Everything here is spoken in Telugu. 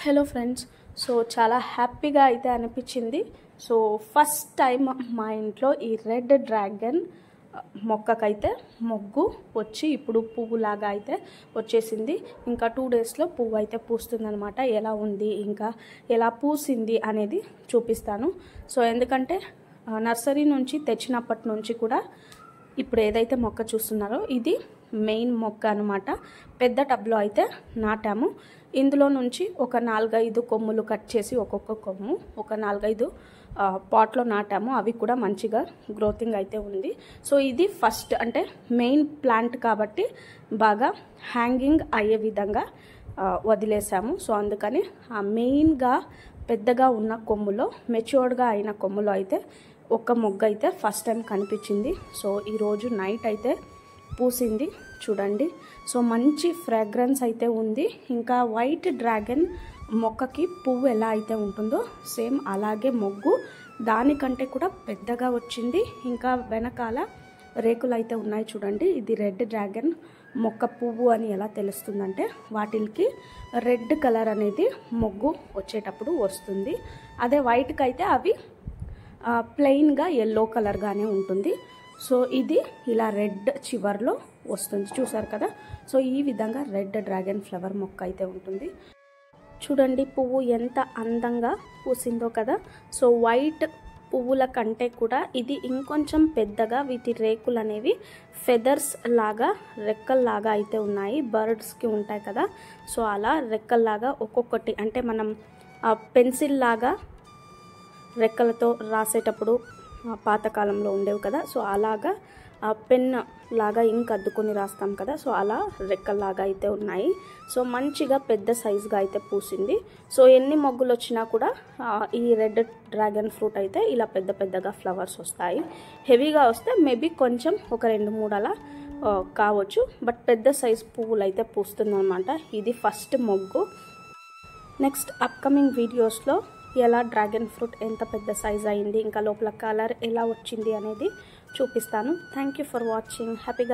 Hello friends. సో చాలా హ్యాపీగా అయితే అనిపించింది. సో ఫస్ట్ టైం మా ఇంట్లో ఈ రెడ్ డ్రాగన్ మొక్కకైతే మొగ్గు వచ్చి ఇప్పుడు పువ్వులాగా అయితే వచ్చేసింది. ఇంకా 2 డేస్లో పువ్వు అయితే పూస్తుందనమాట. ఎలా ఉంది ఇంకా ఎలా పూసింది అనేది చూపిస్తాను. సో ఎందుకంటే నర్సరీ నుంచి తెచ్చినప్పటి నుంచి కూడా ఇప్పుడు ఏదైతే మొక్క చూస్తున్నారో ఇది మెయిన్ మొక్క అనమాట. పెద్ద టబ్లో అయితే నాటాము. ఇందులో నుంచి ఒక 4-5 కొమ్ములు కట్ చేసి ఒక్కొక్క కొమ్ము ఒక 4-5 పాట్లో నాటాము. అవి కూడా మంచిగా గ్రోతింగ్ అయితే ఉంది. సో ఇది ఫస్ట్ అంటే మెయిన్ ప్లాంట్ కాబట్టి బాగా హ్యాంగింగ్ అయ్యే విధంగా వదిలేసాము. సో అందుకని ఆ మెయిన్గా పెద్దగా ఉన్న కొమ్ములో మెచ్యూర్డ్గా అయిన కొమ్ములో అయితే ఒక మొగ్గ అయితే ఫస్ట్ టైం కనిపించింది. సో ఈరోజు నైట్ అయితే పూసింది చూడండి. సో మంచి ఫ్రాగ్రెన్స్ అయితే ఉంది. ఇంకా వైట్ డ్రాగన్ మొక్కకి పువ్వు ఎలా అయితే ఉంటుందో సేమ్ అలాగే మొగ్గు దానికంటే కూడా పెద్దగా వచ్చింది. ఇంకా వెనకాల రేకులు అయితే ఉన్నాయి చూడండి. ఇది రెడ్ డ్రాగన్ మొక్క పువ్వు అని ఎలా తెలుస్తుందంటే వాటికి రెడ్ కలర్ అనేది మొగ్గు వచ్చేటప్పుడు వస్తుంది. అదే వైట్కి అయితే అవి ప్లెయిన్గా ఎల్లో కలర్గానే ఉంటుంది. సో ఇది ఇలా రెడ్ చివర్లో వస్తుంది చూసారు కదా. సో ఈ విధంగా రెడ్ డ్రాగన్ ఫ్లవర్ మొక్క అయితే ఉంటుంది. చూడండి పువ్వు ఎంత అందంగా పూసిందో కదా. సో వైట్ పువ్వుల కంటే కూడా ఇది ఇంకొంచెం పెద్దగా వీటి రేకులు అనేవి ఫెదర్స్ లాగా రెక్కల్లాగా అయితే ఉన్నాయి. బర్డ్స్కి ఉంటాయి కదా. సో అలా రెక్కల్లాగా ఒక్కొక్కటి అంటే మనం పెన్సిల్ లాగా రెక్కలతో రాసేటప్పుడు పాతకాలంలో ఉండేవి కదా. సో అలాగా పెన్ లాగా ఇంక్ అద్దుకొని రాస్తాం కదా. సో అలా రెక్కల్లాగా అయితే ఉన్నాయి. సో మంచిగా పెద్ద సైజుగా అయితే పూసింది. సో ఎన్ని మొగ్గులు వచ్చినా కూడా ఈ రెడ్ డ్రాగన్ ఫ్రూట్ అయితే ఇలా పెద్ద పెద్దగా ఫ్లవర్స్ వస్తాయి. హెవీగా వస్తే మేబీ కొంచెం ఒక 2-3 అలా కావచ్చు. బట్ పెద్ద సైజ్ పువ్వులు అయితే పూస్తుంది అనమాట. ఇది ఫస్ట్ మొగ్గు. నెక్స్ట్ అప్కమింగ్ వీడియోస్లో ఎలా డ్రాగన్ ఫ్రూట్ ఎంత పెద్ద సైజ్ అయింది ఇంకా లోపల కలర్ ఎలా వచ్చింది అనేది చూపిస్తాను. Thank you for watching. హ్యాపీగా